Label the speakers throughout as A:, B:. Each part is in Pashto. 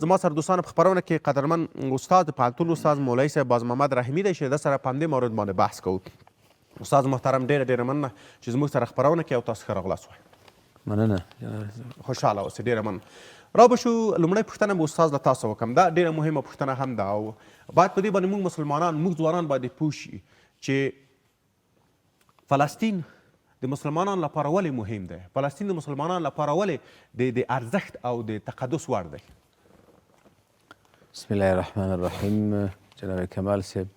A: زما سره دوستانو په خپرونه کې قدرمن استاد پوهنتون استاد مولوي صاحب باز محمد رحیمي دی چې د سره په همدې مورد باندې بحث کوو. استاد محترم ډېره مننه چې زموږ سره خپرونه کې او تاسو ښه راغلاست وایي.
B: مننه.
A: خوشحاله اوسئ. ډېره مننه. را به شو لومړی پوښتنه به استاد له تاسو وکړم. دا ډېره مهمه پوښتنه هم ده او باید په دې باندې موږ مسلمانان موږ ځوانان باید پوه شي چې فلسطین د مسلمانانو لپاره ولې مهم دی؟ فلسطین د مسلمانانو لپاره ولې د ارزښت او د تقدس وړ دی؟
B: بسم الله الرحمن الرحیم. جناب کمال صاحب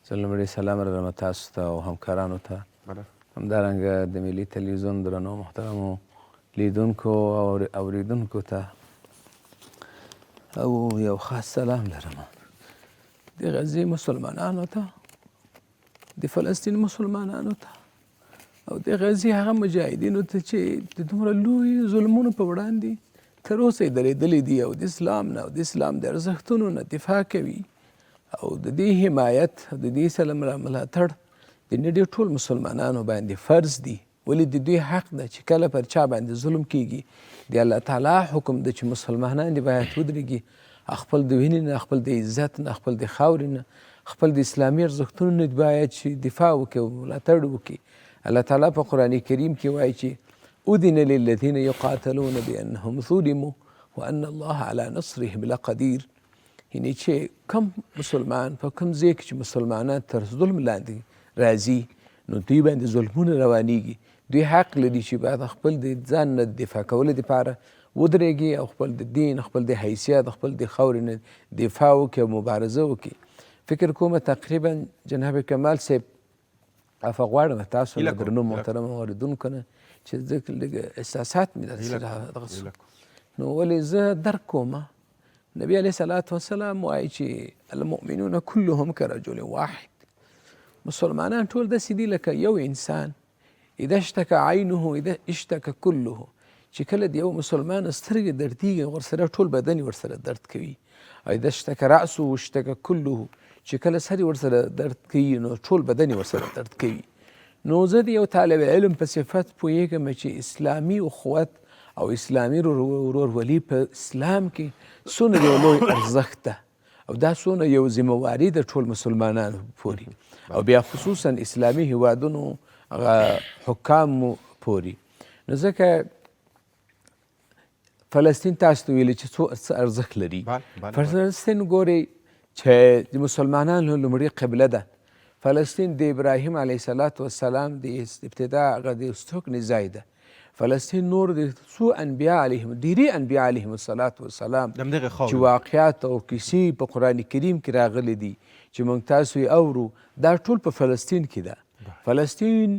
B: زه لومړی سلام لرم تاسو ته او همکارانو ته، همدارنګه د ملي تلویزیون درنو محترمو لیدونکو او اوریدونکو ته او یو خاص سلام لرم د غزې مسلمانانو ته، د فلسطین مسلمانانو ته او د غزې هغه مجاهدینو ته چې د دومره لوی ظلمونو په وړاندې تر اوسه یې درېدلي دي او د اسلام نه او د اسلام د ارزښتونو نه دفاع کوي او د دې حمایت او د دې سره ملاتړ د نړۍ ټول مسلمانانو باندې فرض دی. ولې د دوی حق ده چې کله پر چا باندې ظلم کیږي د الله تعالی حکم ده چې مسلمانان دې باید ودرېږي، خپل د وینې نه، خپل د عزت نه، خپل د خاورې نه، خپل د اسلامي ارزښتونو نه باید چې دفاع وکړي او ملاتړ وکړي. الله تعالی په قرآن کریم کې وایي چې أذن للذين يقاتلون بأنهم ظلموا وأن الله على نصرهم لقدير. یعنی چې کم مسلمان په کم ځای کې چې مسلمانان تر ظلم لاندې راځي نو دوی باندې ظلمونه روانېږي، دوی حق لري چې باید خپل د ځان نه دفاع کولو دپاره ودرېږي او خپل د دین، خپل د حیثیت، خپل د خاورې نه دفاع وکړي او مبارزه وکړي. فکر کومه تقریبا جناب کمال صاحب عفه غواړم تاسو له درنو محترمو اوریدونکو نه چې لږ احساسات مې درسره دغه نو ولې زه درک کومه. نبی علیه صلات وسلام وایي چې المؤمنون كلهم كرجل واحد. مسلمانان ټول داسې دي لکه یو انسان، اذا اشتکى عینه اذا اشتکى كله. چې کله د یو مسلمان سترګې دردېږي ورسره ټول بدن ورسره درد کوي. او اذا اشتکى رأسه اشتکى كله. چې کله سر ورسره درد کوي نو ټول بدن ورسره درد کوي. نو زه د یو طالب علم په صفت پوهېږم چې اسلامي اخوت او اسلامي ورورولي په اسلام کې څومره یو لوی ارزښت ده او دا څومره یو ذمهواري ده ټول مسلمانانو پورې او بیا خصوصا اسلامي هیوادونو هغه حکامو پورې. نو ځکه فلسطین تاسو ته ویلي چې څه ارزښت لري. فلسطین ګورئ چې د مسلمانانو لومړۍ قبله ده. فلسطین د ابراهیم علیه صلات وسلام د ابتدا هغه د استوګنې ځای ده. فلسطین نور د څو انبیا علیهم ډیری انبیا علیهم الصلات وسلام چې واقعات او کیسې په قرآن کریم کې راغلي دي چې موږ تاسو یې اورو دا ټول په فلسطین کې ده. فلسطین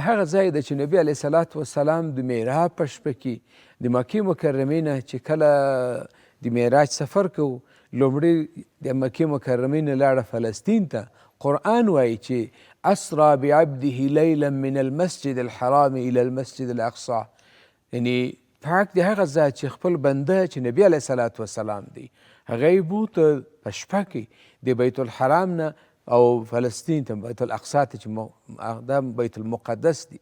B: هغه ځای ده چې نبی علیه صلات وسلام د معراج په شپه کې د مکې مکرمې نه چې کله د معراج سفر کوو لومړی د مکې مکرمې نه لاړه فلسطین ته. قرآن وایي چې اسرى بعبده ليلا من المسجد الحرام الى المسجد الاقصى. یعنی پاک دی هغه ذات چې خپل بنده چې نبی علیه صلات وسلام دی هغه یې بوته په شپه کې د بیت الحرام نه او فلسطین ته بیت الاقصی ته چې دا بیت المقدس دی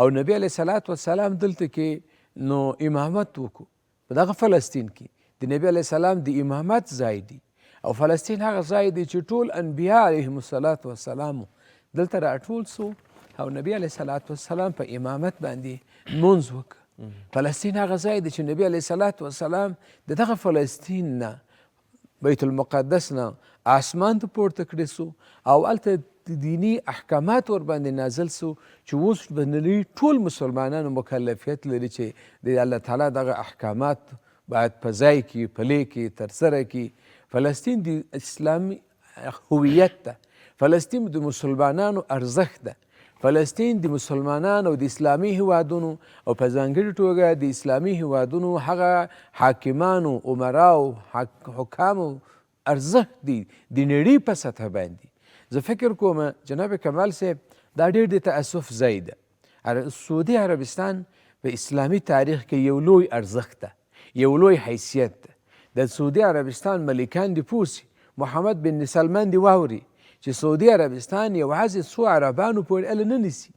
B: او نبی علیه صلات وسلام دلته کې نو امامت وکړو په دغه فلسطین کې د نبی علیه السلام د امامت ځای دی او فلسطین هغه ځای دی چې ټول انبیا علیهم الصلات وسلام دلته راټول سو او نبی علیه صلات وسلام په امامت باندې لمونځ وکړ. فلسطین هغه ځای دی چې نبی علیه صلات وسلام د دغه فلسطین نه بیت المقدس نه آسمان ته پورته کړی سو او هلته دینی احکامات ورباندې نازل سو چې اوس په نړۍ ټول مسلمانانو مکلفیت لري چې د الله تعالی دغه احکامات باید په ځای کې پلی کې ترسره کړي. فلسطین د اسلامي هویت ده. فلسطین د مسلمانانو ارزښت ده. فلسطین د مسلمانانو او د اسلامي هیوادونو او په ځانګړې توګه د اسلامي هیوادونو هغه حاکمانو عمراو حکامو ارزښت دی د نړۍ په سطح باندې. زه فکر کوم جناب کمال صاحب دا ډېر د تاسف ځای ده. سعودي عربستان په اسلامي تاریخ کې یو لوی ارزښت ده، یو لوی حیثیت ده. د سعودي عربستان ملکان دي پوسي، محمد بن سلمان دي واوري چې سعودي عربستان یوازې څو عربانو پورې اله نه نیسي.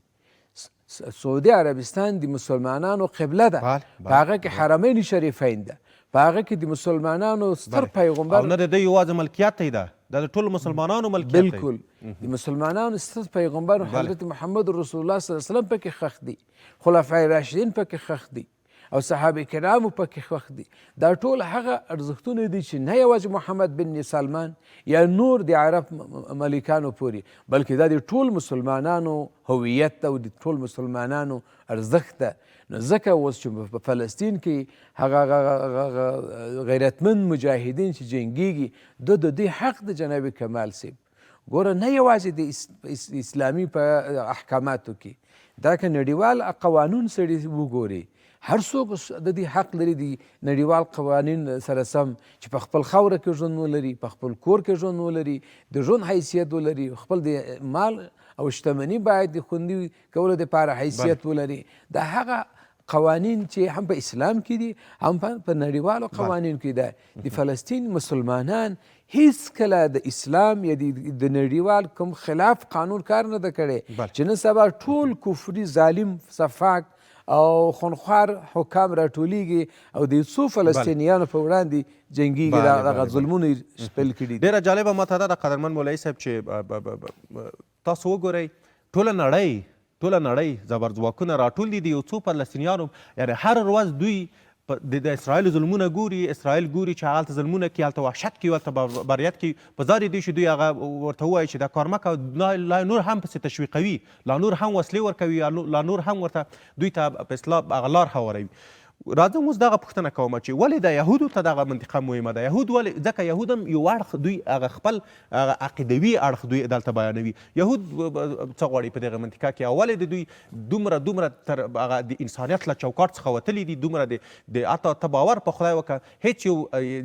B: سعودي عربستان د مسلمانانو قبله ده. په هغه کې حرمین شریفین ده، په هغه کې د مسلمانانو ستر پیغمبر
A: او نه د دوی یوازې ملکیت دی دا د ټولو مسلمانانو ملکیت دی.
B: بالکل د مسلمانانو ستر پیغمبر حضرت محمد رسول الله صلی الله علیه وسلم پکې خښ دي، خلفای راشدین پکې خښ دي او صحابه کرامو پکې خوښ دي. دا ټول هغه ارزښتونه دي چې نه یوازې محمد بن سلمان یا نور د عرب ملکانو پورې، بلکې دا د ټول مسلمانانو هویت ده او د ټول مسلمانانو ارزښت ده. نو ځکه اوس چې په فلسطین کې هغه غیرتمند مجاهدین چې جنګیږي د دوی حق د جناب کمال صاحب ګوره نه یوازې د اسلامي په احکاماتو کې، دا که نړیوال قوانون سړي وګوري هر څوک د دې حق لري د نړیوال قوانین سره سم چې په خپل خاوره کې ژوند ولري، په خپل کور کې ژوند ولري، د ژوند حیثیت ولري، خپل د مال او شتمني باید د خوندي کولو دپاره حیثیت ولري. دا هغه قوانین چې هم په اسلام کې دي هم په نړیوالو قوانینو کې ده. د فلسطین مسلمانان هیڅکله د اسلام یا د نړیوال کوم خلاف قانون کار نه ده کړی چې نن سبا ټول کفري ظالم صفاق او خونخوار حکام راټولیږي او د څو فلسطینیانو په وړاندې جنګیږي، دغه ظلمونه یې خپل کړي دي.
A: ډېره جالبه ماته دا د قدرمن مولوي صاحب چې تاسو وګورئ ټوله نړۍ زبرځواکونه راټول دي د یو څو فلسطینیانو، یعنې هر ورځ دوی د اسرائیلو ظلمونه ګوري، اسرائیل ګوري چې هلته ظلمونه کوي، هلته وحشت کوي، هلته بریت کوي، په ځای دی چې دوی هغه ورته ووایي چې دا کار مه کوه، لا نور هم پسې تشویقوي، لا نور هم وسلې ورکوي، لا نور هم ورته دوی ته په اصطلاح هغه لار هواروي. راځم اوس دغه پوښتنه کومه چې ولې د یهودو ته دغه منطقه مهمه ده؟ یهود ولې؟ ځکه یهود هم یو اړخ دوی هغه خپل عقیدوي اړخ دوی دلته بیانوي. یهود څه غواړي په دغه منطقه کې؟ او ولې د دوی دومره تر هغه د انسانیت له چوکاټ څخه وتلي دي، دومره د حتی ته باور په خدای وکړه هیڅ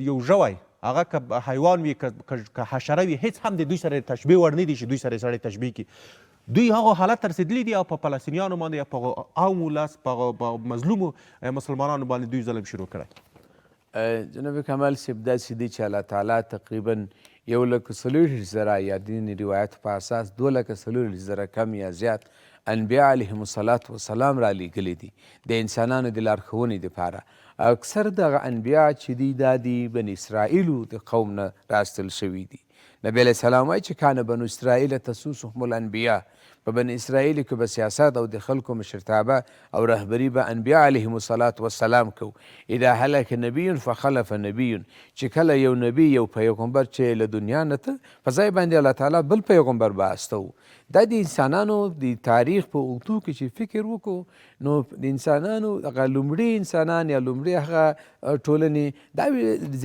A: یو ژوی هغه که حیوان وي که حشره وي هیڅ هم د دوی سره تشبیه وړ نه دي چې دوی سره سړی تشبیه کړي. دوی هغه حالت ته رسېدلي دي او په فلسطینیانو باندې په عام ولس په مظلومو مسلمانانو باندې دوی ظلم شروع کړی.
B: جناب کمال صاحب داسې دی چې الله تعالی تقریبا 1,40,000 یا دین روایت په اساس 2,40,000 کم یا زیات انبیا علیهم الصلاة والسلام را لیږلي دي د انسانانو د لارښوونې دپاره. اکثر دغه انبیا چې دي دا د بني اسرائیلو د قوم نه راستل شوي دي. نبی علیه السلام وایي چې کان بنو اسرائیل تسوسهم الانبیا، په بني اسرائیل کې به سیاست او د خلکو مشرتابه او رهبري به انبیا علیهم الصلاة والسلام کو. اذا هلک نبی فخلف نبی، چې کله یو نبی یو پیغمبر چې له دنیا نه ته په ځای باندې الله تعالی بل پیغمبر باسته. دا د انسانانو د تاریخ په اوږدو کې چې فکر وکړو نو د انسانانو هغه لومړي انسانان یا لومړي هغه ټولنې دا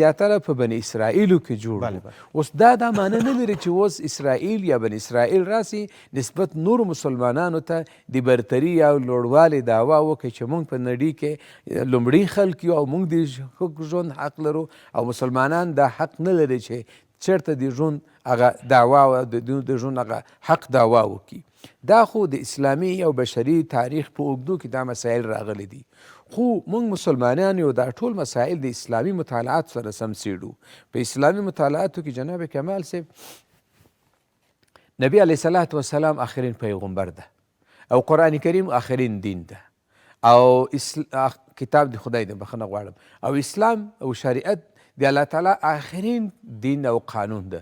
B: زیاتره په بني اسرائیلو کې جوړ. اوس دا معنی نه لري چې اوس اسرائیل یا بني اسرائیل راسي نسبت نورو مسلمانانو ته د برتري یا لوړوالي دعوا وکړي چې موږ په نړۍ کې لومړي خلک یو او موږ د ژوند حق لرو او مسلمانان دا حق نه لري چې چېرته د ژوند هغه دعوا د ژوند هغه حق دعوا وکړي. دا خو د اسلامي او بشري تاریخ په اوږدو کې دا مسایل راغلي دي، خو موږ مسلمانان یو دا ټول مسایل د اسلامي مطالعات سره سم څېړو. په اسلامي مطالعاتو کې جناب کمال صاحب نبی علیه الصلاة والسلام آخرین پیغمبر ده او قرآن کریم آخرین دین ده او کتاب د خدای ده، بخښنه غواړم، او اسلام او شریعت د الله تعالی آخرین دین او قانون ده.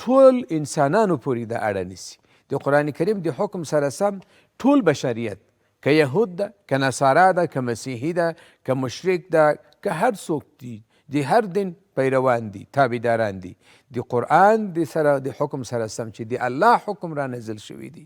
B: ټول انسانانو پورې دا اړه نیسي. د قرآن کریم د حکم سره سم ټول بشریت، که یهود ده، که نصارا ده، که مسیحي ده، که مشرک ده، که هر څوک دي د هر دین پیروان دي، تابعداران دي، د قرآن د حکم سره سم چې د الله حکم را نازل شوي دي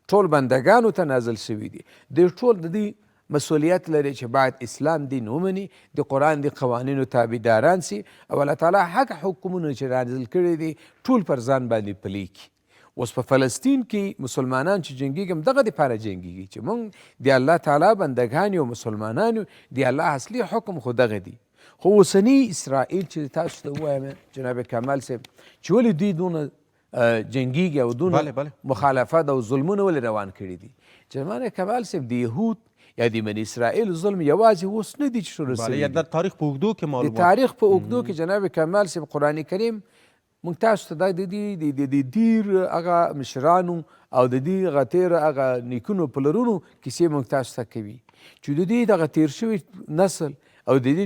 B: ټول بندگانو ته نازل شوي دي. د ټول د دې مسئولیت لري چې باید اسلام دین ومني، د قرآن د قوانینو تابعداران سي او الله تعالی حق حکمونه چې نازل کړي دي ټول پر ځان باندې پلي کړي. اوس په فلسطین کې مسلمانان چې جنګیږي دغه دپاره جنګیږي چې موږ د الله تعالی بندګان یو، مسلمانان یو، د الله اصلي حکم خو دغه دی. خو اوسني اسرائیل چې تاسو ته ووایم جناب کمال صاحب چې ولې دوی دونه جنګیږي او دونه مخالفت او ظلمونه ولې روان کړي دي؟ جناب کمال صاحب د یهود یا د بني اسرائیل ظلم یوازې اوس نه دی چې شروع سوی دی،
A: د تاریخ په اوږدو کې معلومات،
B: د تاریخ په اوږدو کې جناب کمال صاحب قرآن کریم موږ تاسو ته د ډېر هغه مشرانو او د دې هغه تېر هغه نیکونو پلرونو کیسې موږ تاسو ته کوي چې د دې دغه تېر شوي نسل او د دې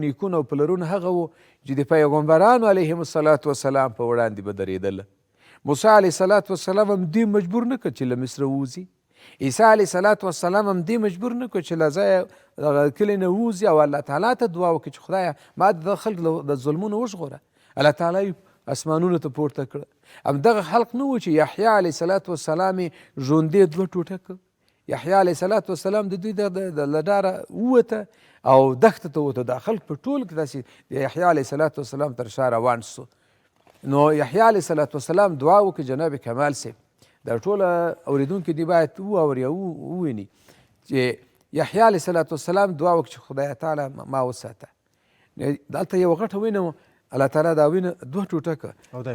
B: نیکونه او پلرونه هغه وو چې د پیغمبرانو علیهم السلام په وړاندې به درېدله. موسی علیه السلام هم دې مجبور نه کړ چې له مصره ووځي. عیسی علیه السلام هم دې مجبور نه کړ چې له ځایه دغه کلي نه ووځي او الله تعالی ته دعا وکړي چې خدایه ما د خلک د ظلمونو وژغوره. الله تعالی اسمانونو ته پورته کړه. همدغه خلق نه و چې یحیی علیه السلام یې ژوندی 2 ټوټه کړ. یحیی علیه السلام د دوی له ډاره ووته او دښته ته ووته. دا خلک په ټول کې داسې د یحیی علیه السلام تر شا روان سو. نو یحیی علیه السلام دعا وکړه جناب کمال صاحب، دا ټوله اورېدونکي دې باید واوري او وویني چې یحیی علیه السلام دعا وکړه چې خدای تعالی ما وساته. دلته یو غټه وینه الله تعالی دا وینه 2 ټوټه کړه.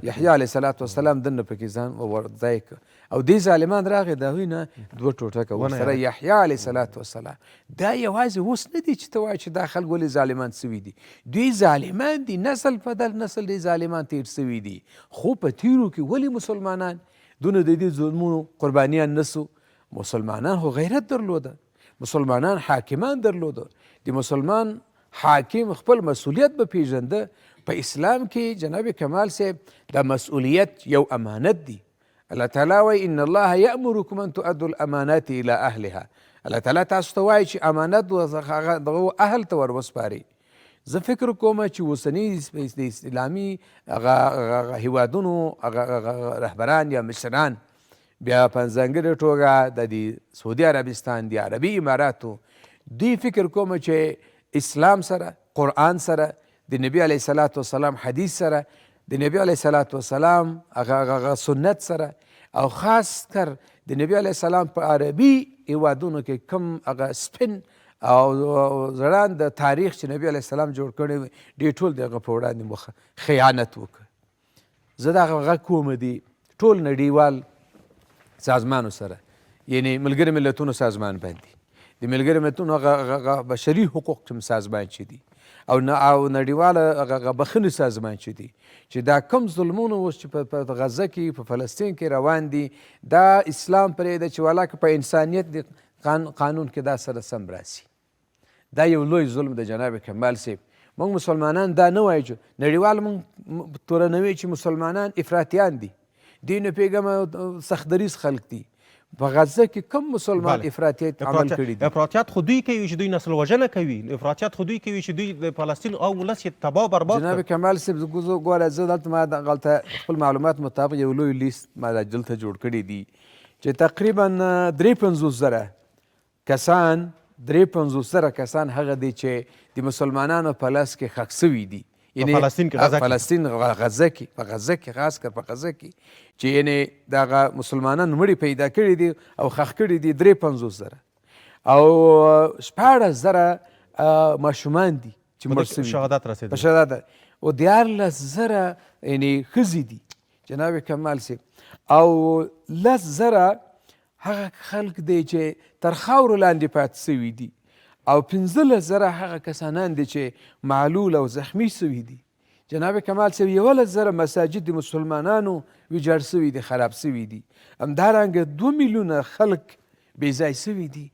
B: یحیی علیه السلام دننه پکې ځان ورځای کړه او دې ظالمان راغې دا وینه 2 ټوټه کړه ورسره یحیی علیه السلام. دا یوازې اوس نه دی چې ته وایې چې دا خلک ولې ظالمان سوي دي. دوی ظالمان دي، نسل په نسل دې ظالمان تیر سوي دي. خو په تیرو کې ولې مسلمانان دونه د دې ظلمونو قربانیان نسو؟ مسلمانان خو غیرت درلوده، مسلمانان حاکمان درلوده. د مسلمان حاکم خپل مسؤلیت به پیژنده. په اسلام کې جناب کمال صاحب دا مسؤلیت یو امانت دی. الله تعالی وایي ان الله یأمرکم ان تؤدوا الامانات الى اهلها. الله تعالی تاسو ته وایي چې امانت دغه اهل ته ور وسپارئ. زه فکر کوم چې اوسني د اسلامي هیوادونو رهبران یا مشران بیا په ځانګړې توګه د سعودي عربستان د عربي اماراتو دوی فکر کوم چې اسلام سره، قرآن سره، د نبی علیه السلام حدیث سره، د نبی علیه السلام هغه سنت سره او خاص کر د نبی علیه السلام په عربي هیوادونو کې کم هغه سپین او زړان د تاریخ چې نبی علیه السلام جوړ کړی وي ډېر ټول د هغه په وړاندې خیانت وکړ. زه دغه غږ کوم دي ټول نړیوال سازمانو سره، یعنی ملګري ملتونو سازمان باندې، د ملګري ملتونو هغه بشري حقوق کوم سازمان چې دي او نړیواله هغه بخښنې سازمان چې دي چې دا کم ظلمونه اوس چې په غزه کې په فلسطین کې روان دي دا اسلام پرېږده چې ولاکه په انسانیت د قانون کې دا سره سم راسي. دا یو لوی ظلم د جناب کمال صاحب. موږ مسلمانان دا نه وایو چې نړیوال موږ تورنوي چې مسلمانان افراطیان دي. دوی نه پوهېږم سختدریز خلک دي. په غزه کې کم مسلمان افراطیت عمل کړي دي.
A: افراطیت خو دوی کوي چې دوی نسل وژنه کوي. افراطیت خو دوی کوي چې دوی د فلسطین او ولس یې تباه برباد کړ.
B: جناب کمال صاحب ګوره زه دلته ما دغلته خپل معلومات مطابق یو لوی لیست ما دلته جوړ کړی دي چې تقریبا 53,000 کسان 53,000 کسان هغه دي چې د مسلمانانو په لاس کې ښخ سوي دي.
A: فلسطین
B: غزه کې په غزه کې خاص کر په غزه کې چې یعنې دغه مسلمانان مړي پیدا کړي دي او ښخ کړي دي 53,000 او 14,000 ماشومان دي چې مړ سوي
A: شهادت رسېدلي
B: په شهادت او 14,000 یعنې ښځې دي جناب کمال صاحب او 10,000 هغه خلک دی چې تر خاورو لاندې پاتې سوي دي او 15,000 هغه کسانان دي چې معلول او زخمی سوي دي. جناب کمال صاحب 11,000 مساجد د مسلمانانو ویجاړ سوي دي، خراب سوي دي. همدارنګه 2 میلیونه خلک بې ځای سوي دي.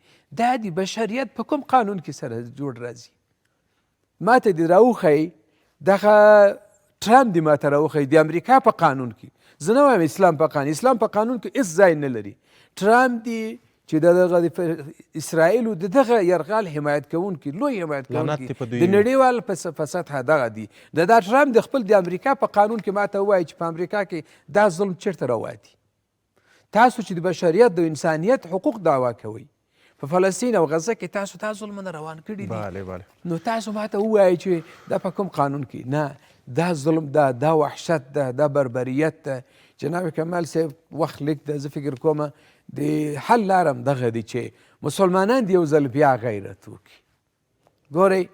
B: دا د بشریت په کوم قانون کې سره جوړ راځي؟ ماته دې راوښیي دغه ټرمپ دې ماته راوښیي د امریکا په قانون کې. زه نه وایم اسلام په قانون، اسلام په قانون کې هېڅ ځای نه لري. ټرمپ دې چې دغه اسرائیلو د دغه یرغل حمایت کوونکي لوی حمایت کوونکي د نړیوال په سطحه دغه دي. دا ټرمپ د خپل د امریکا په قانون کې ماته ووایي چې په امریکا کې دا ظلم چېرته روا دي؟ تاسو چې د بشریت د انسانیت حقوق دعوا کوئ په فلسطین او غزه کې تاسو دا ظلمونه روان کړي دي. نو تاسو ماته ووایئ چې دا په کوم قانون کې؟ نه، دا ظلم ده، دا وحشت ده، دا بربریت ده. جناب کمال صاحب وخت لږ ده، زه فکر کومه د حل لارم دغه دی چې مسلمانان د یو ځل بیا غیرت وکړي. ګورئ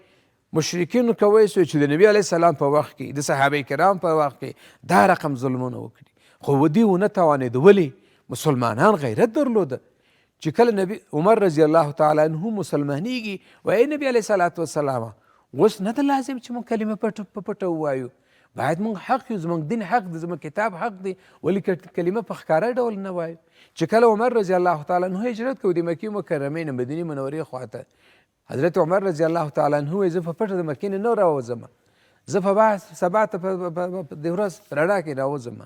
B: مشرکینو کوی سو چې د نبي علیه السلام په وخت کې د صحابه کرام په وخت کې دا رقم ظلمونه وکړي خو دوی ونه توانېده. ولې؟ مسلمانان غیرت درلوده چې کله نبی عمر رضی الله تعالی عنه مسلمانېږي وایي نبي علیه السلام اوس نه ده لازم چې موږ کلمه په پټه ووایو، باید موږ حق یو، زموږ دین حق دی، زموږ کتاب حق دی، ولې کلمه په ښکاره ډول نه وایو. چې کله عمر رضی الله تعالی عنه هجرت کوي د مکې مکرمې نه مدینې منورې خواته حضرت عمر رضی الله تعالی عنه وایي زه په پټه د مکې نه راوځم، زه په سبا ته په دې ورځ په رڼا کې راوځم،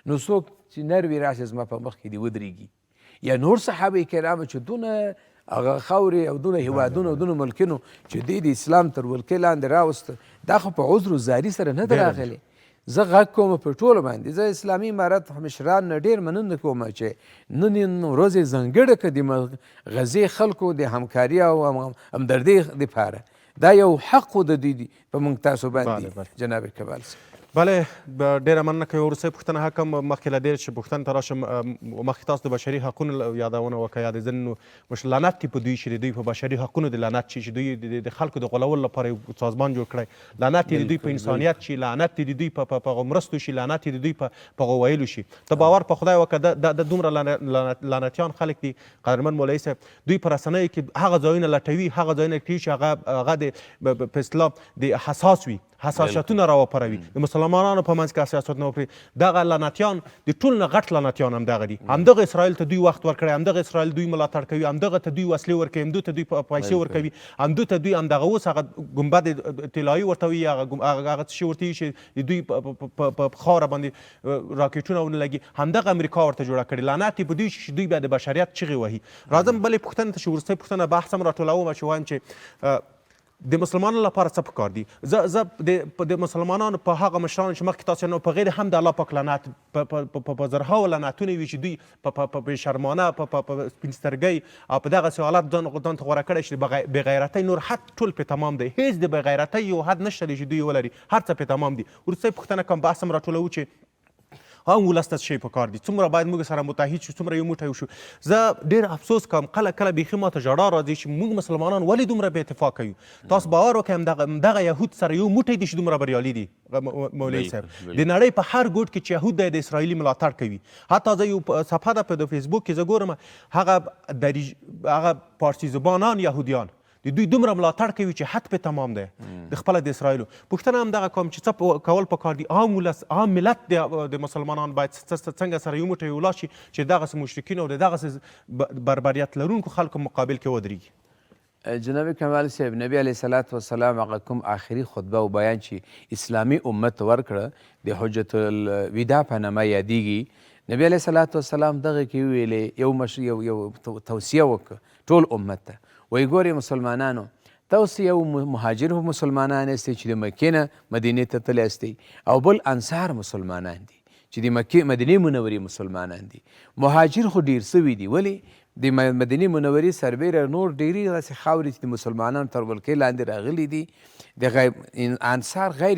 B: نو څوک چې نر وي راشي زما په مخ کې دې ودرېږي. یا نور صحابه کرامو چې دونه هغه خاورې او دونه هیوادونه او دونه ملکونو چې دوی د اسلام تر ولکې لاندې راوسته، دا خو په عذر و زاري سره نه ده راغلی. زه غږ کوم په ټولو باندې، زه اسلامي امارت مشران نه ډېر مننه کوم چې نن ورځ یې ځانګړې کړه د غزې خلکو د همکاري او همدردۍ دپاره. دا یو حق د دوی په موږ تاسو باندې جناب کمال صاحب.
A: بله ډیره مننه کوي. وروستۍ پوښتنه حکم مخکې له دې چې پوښتنې ته راشم، مخکې تاسو د بشري حقونو یادونه وکړه، یا د ځینو لعنت دی په دوی چې د دوی په بشري حقونو د لعنت چې دوی د خلکو د غولولو لپاره یو سازمان جوړ کړی، لعنت یې د دوی په انسانیت شي، لعنت یې د دوی په مرستو شي، لعنت یې د دوی په ویلو شي. ته باور په خدای وکړه د دومره لعنتیان خلک دي قدرمن مولوي صاحب، دوی په رسنیو کې هغه ځایونه لټوي، هغه ځایونه لټوي چې هغه په اصطلاح د حساس وي، حساسیتونه راوپاروي، د مسلمانانو په منځ کې حساسیتونه وپري. دغه لعنتیان د ټولو نه غټ لعنتیان همدغه دي. همدغه اسرائیل ته دوی وخت ورکړی، همدغه اسرائیل دوی ملاتړ کوي، همدغه ته دوی وسلې ورکوي، همدغه ته دوی پیسې ورکوي، همدغه ته دوی همدغه اوس هغه ګنبد طلایي ورته وایي، هغه څه شي ورته وایي چې د دوی په خاوره باندې راکېټونه ونه لګي، همدغه امریکا ورته جوړه کړې. لعنت یې په دوی چې دوی بیا د بشریت چغې وهي. راځم بلې پوښتنې ته چې وروستۍ پوښتنه بحث هم راټولوم چې وایم چې د مسلمانانو لپاره څه پکار دي. زه د مسلمانانو په هغه مشرانو چې مخکې تاسو نو په غیر هم د الله پاک لعنت په زرهاوو لعنتونه وي چې دوی په بېشرمانه په سپین سترګۍ او په دغسې حالت ځان ته غوره کړی چې بې غیرتۍ نور حد ټول پرې تمام دی، هېڅ د بې غیرتۍ یو حد نشته دی چې دوی ولري، هر څه پرې تمام دي. وروستۍ پوښتنه کوم بحث هم راټولوو چې هم ولس ته شی پکار دي، څومره باید موږ سره متحد شو، څومره یو موټی وشو. زه ډېر افسوس کوم کله بیخي ماته ژړا راځي چې موږ مسلمانان ولې دومره بې اتفاقه یو. تاسو باور وکړئ همدغه یهود سره یو موټی دي چې دومره بریالي دي مولوي صاحب. د نړۍ په هر ګوټ کې چې یهود دی د اسرائیلي ملاتړ کوي. حتی زه یو صفحه ده په فیسبوک کې زه ګورم، هغه پارسي زبانان یهودیان د دوی دومره ملاتړ کوي چې حد پې تمام دی د خپله د اسرائیلو. پوښتنه همدغه کوم چې څه کول پکار دي، عام ولس عام ملت د مسلمانان باید څنګه سره یو موټی ولاړ شي چې دغسې مشرکینو او د دغسې بربریت لرونکو خلکو مقابل کې ودرېږي.
B: جناب کمال صاحب، نبی علیه صلات وسلام هغه کوم آخري خطبه او بیان چې اسلامي امت ورکړه د حجة الوداع په نامه یادیږي. نبی علیه صلات وسلام دغه کې ویلې یو توصیه وکړه ټول امت ته، وایي ګورئ مسلمانانو، تاسو یو مهاجر مسلمانان یاستئ چې د مکې نه مدینې ته تللی یاستئ، او بل انصار مسلمانان دي چې د مدینې منورې مسلمانان دي. مهاجر خو ډېر سوي دي، ولې د مدینې منورې سربیره نور ډېرې داسې خاورې چې د مسلمانانو تر ولکې لاندې راغلي دي، د انصار غیر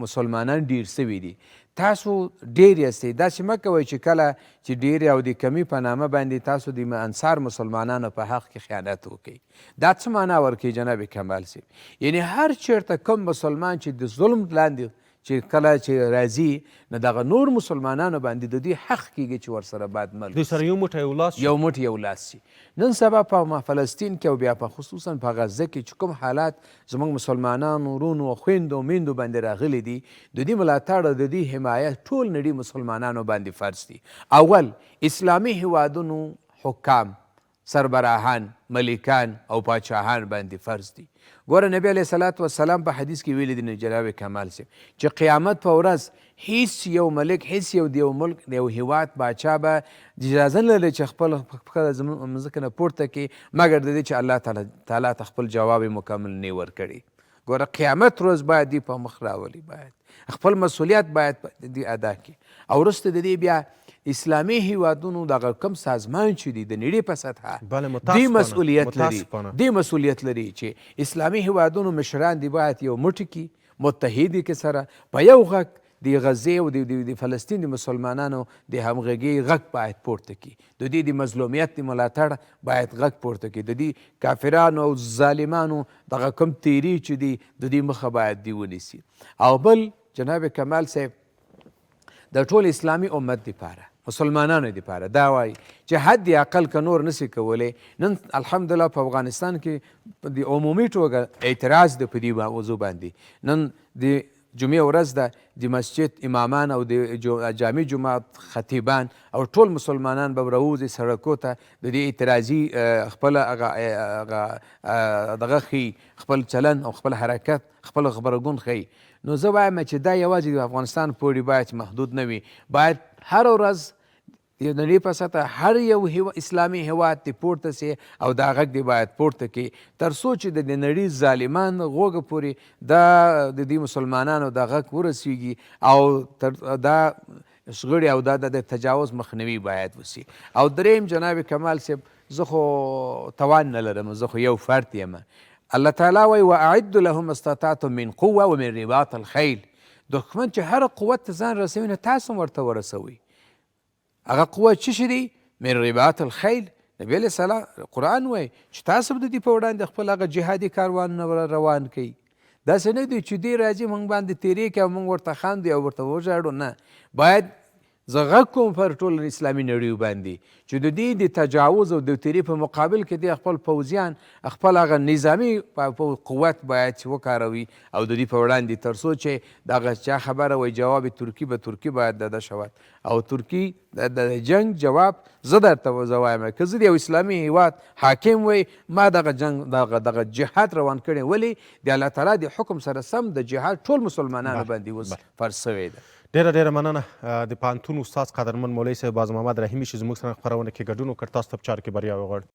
B: مسلمانان ډېر سوي دي. تاسو ډېر یاستئ، داسې مه کوئ چې کله چې ډېرې او د کمي په نامه باندې تاسو د انصار مسلمانانو په حق کې خیانت وکړئ. دا څه معنا ورکوي جناب کمال صاحب؟ یعنې هر چېرته کوم مسلمان چې د ظلم لاندې چې کله چې راځي نو دغه نور مسلمانانو باندې د دوی حق کیږي چې ورسره باید مل
A: دوی سره یو موټی
B: یو لاس شي. نن سبا په فلسطین کې او بیا په خصوصا په غزه کې چې کوم حالات زموږ مسلمانانو ورونو او خویندو میندو باندې راغلي دي، د دې ملاتړ او د دې حمایت ټول نړۍ مسلمانانو باندې فرض دي. اول اسلامي هیوادونو حکام، سربراهان، ملکان او پاچاهان باندې فرض دي. ګوره نبی علیه صلات وسلام په حدیث کې ویلي دي جناب کمال صاحب چې قیامت په ورځ هیڅ یو ملک، هیڅ یو د یو ملک د یو هیواد باچا به اجازه نه لري چې خپل مځکه نه پورته کړي مګر د دې چې الله تعالی ته خپل جواب مکمل نه ورکړي. ګوره قیامت روز باید دی په مخ راولي، باید خپل مسؤلیت باید دی ادا کړي. او وروسته د دې بیا اسلامي هیوادونو دغه کم سازمان چې دی د نړۍ په سطحه دې مسؤلیت لري چې اسلامي هیوادونو مشران دی باید یو موټی کې متحد کې سره په یو غږ د غزې او د فلسطین د مسلمانانو د همغږۍ غږ باید پورته کړي، د دې د مظلومیت د ملاتړ باید غږ پورته کړي، د دې کافرانو او ظالمانو دغه کم تیری چې دی د دې مخه باید دی ونیسي. او بل جناب کمال صاحب د ټول اسلامي امت دپاره مسلمانانو دپاره دا وایي چې حد اقل که نور نسی کولی. نن الحمدلله په افغانستان کې د عمومي توګه اعتراض د په دې موضوع باندې نن د جمعې ورځ ده د مسجد امامان او د جامع جومات خطیبان او ټول مسلمانان به راوځي سړکو ته د دې اعتراضي خپل دغه ښیي خپل چلن او خپل حرکت خپل غبرګون ښیي. نو زه وایم چې دا یوازې د افغانستان پورې باید محدود نه وي، باید هر ورځ د نړۍ په سطحه هر یو اسلامي هیواد دې پورته سي او دا غږ دې باید پورته کړي تر څو چې د نړۍ ظالمان غوږه پورې دا د دې مسلمانانو دا غږ ورسیږي او دا شخړې او دا د تجاوز مخنیوي باید وسي. او دریم جناب کمال صاحب زه خو توان نه لرم، زه خو یو فرد یم. الله تعالی وایي واعد لهم استطعتم من قوه ومن رباط الخیل. دښمن چې هر قوت ته ځان رسوي نو تاسو هم ورته ورسوئ. هغه قوه څه شي دی؟ من رباط الخیل. نبی علیه السلام قرآن وایي چې تاسو به د دې په وړاندې خپل هغه جهادي کاروانونه روان کوي. داسې نه دی چې دی راځي موږ باندې تیرې کوي او موږ ورته خاندو او ورته وژاړو. نه، باید زه غږ کوم پر ټول اسلامي نړیو باندې چې د دې د تجاوز او د تیرې په مقابل کې دی خپل پوځیان خپل هغه نظامي قوت باید چې وکاروي او د دې په وړاندې تر څو چې دغه چا خبره وایي جواب ترکي به ترکي باید دده شود او ترکي د جنگ جواب زه درته زه وایم که زه د یو اسلامي هیواد حاکم وی ما دغه جنگ دغه جهاد روان کړی، ولې د الله تعالی د حکم سره سم د جهاد ټول مسلمانانو باندې اوس فرض شوی ده.
A: ډیره مننه د پوهنتون استاد قدرمن مولوي صاحب باز محمد رحیمي چې زموږ سره خپرونه کې ګډون وکړ. تاسو ته په چارو کې بریا وغواړم.